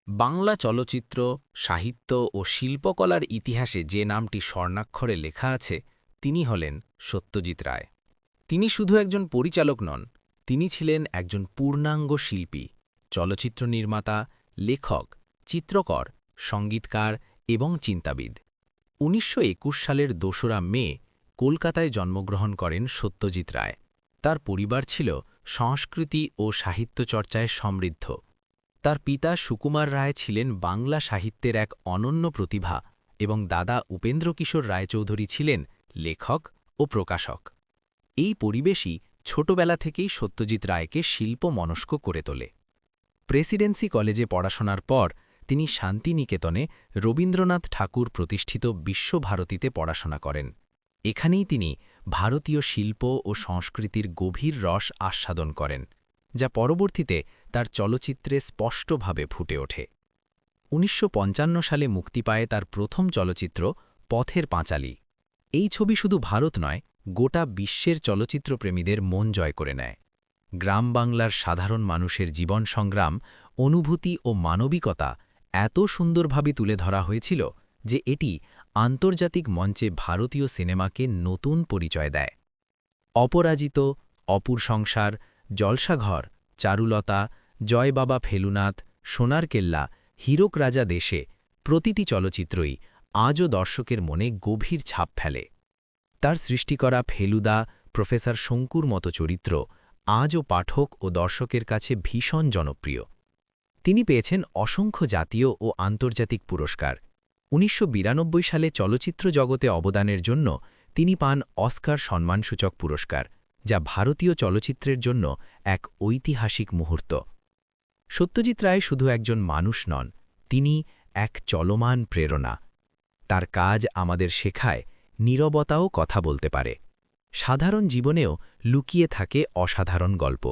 বাংলা চলচ্চিত্র, সাহিত্য ও শিল্পকলার ইতিহাসে যে নামটি স্বর্ণাক্ষরে লেখা আছে তিনি হলেন সত্যজিৎ রায়। তিনি শুধু একজন পরিচালক নন, তিনি ছিলেন একজন পূর্ণাঙ্গ শিল্পী, চলচ্চিত্র নির্মাতা, লেখক, চিত্রকর, সঙ্গীতকার এবং চিন্তাবিদ। ১৯২১ সালের ২রা মে কলকাতায় জন্মগ্রহণ করেন সত্যজিৎ রায়। তার পরিবার ছিল সংস্কৃতি ও সাহিত্য চর্চায় সমৃদ্ধ। তার পিতা সুকুমার রায় ছিলেন বাংলা সাহিত্যের এক অনন্য প্রতিভা এবং দাদা উপেন্দ্রকিশোর রায়চৌধুরী ছিলেন লেখক ও প্রকাশক। এই পরিবেশই ছোটবেলা থেকেই সত্যজিৎ রায়কে শিল্পমনস্ক করে তোলে। প্রেসিডেন্সি কলেজে পড়াশোনার পর তিনি শান্তিনিকেতনে রবীন্দ্রনাথ ঠাকুর প্রতিষ্ঠিত বিশ্বভারতীতে পড়াশোনা করেন। এখানেই তিনি ভারতীয় শিল্প ও সংস্কৃতির গভীর রস আস্বাদন করেন, যা পরবর্তীতে তার চলচ্চিত্রে স্পষ্টভাবে ফুটে ওঠে। ১৯৫৫ সালে মুক্তি পায় তার প্রথম চলচ্চিত্র পথের পাঁচালী। এই ছবি শুধু ভারত নয়, গোটা বিশ্বের চলচ্চিত্রপ্রেমীদের মন জয় করে নেয়। গ্রাম বাংলার সাধারণ মানুষের জীবন সংগ্রাম, অনুভূতি ও মানবিকতা এত সুন্দরভাবে তুলে ধরা হয়েছিল যে এটি আন্তর্জাতিক মঞ্চে ভারতীয় সিনেমাকে নতুন পরিচয় দেয়। অপরাজিত, অপুর সংসার, জলসাঘর, চারুলতা, জয় বাবা ফেলুনাথ, সোনার কেল্লা, হীরক রাজা দেশে প্রতিটি চলচ্চিত্রই আজও দর্শকের মনে গভীর ছাপ ফেলে। তার সৃষ্টি করা ফেলুদা, প্রফেসর শঙ্কুর মতো চরিত্র আজও পাঠক ও দর্শকের কাছে ভীষণ জনপ্রিয়। তিনি পেয়েছেন অসংখ্য জাতীয় ও আন্তর্জাতিক পুরস্কার। ১৯৯২ সালে চলচ্চিত্র জগতে অবদানের জন্য তিনি পান অস্কার সম্মানসূচক পুরস্কার, যা ভারতীয় চলচ্চিত্রের জন্য এক ঐতিহাসিক মুহূর্ত। সত্যজিৎ রায় শুধু একজন মানুষ নন, তিনি এক চলমান প্রেরণা। তার কাজ আমাদের শেখায় নীরবতাও কথা বলতে পারে। সাধারণ জীবনেও লুকিয়ে থাকে অসাধারণ গল্প।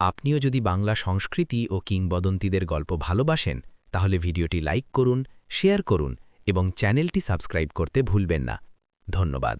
আপনিও যদি বাংলা সংস্কৃতি ও কিংবদন্তিদের গল্প ভালোবাসেন, তাহলে ভিডিওটি লাইক করুন, শেয়ার করুন এবং চ্যানেলটি সাবস্ক্রাইব করতে ভুলবেন না। ধন্যবাদ।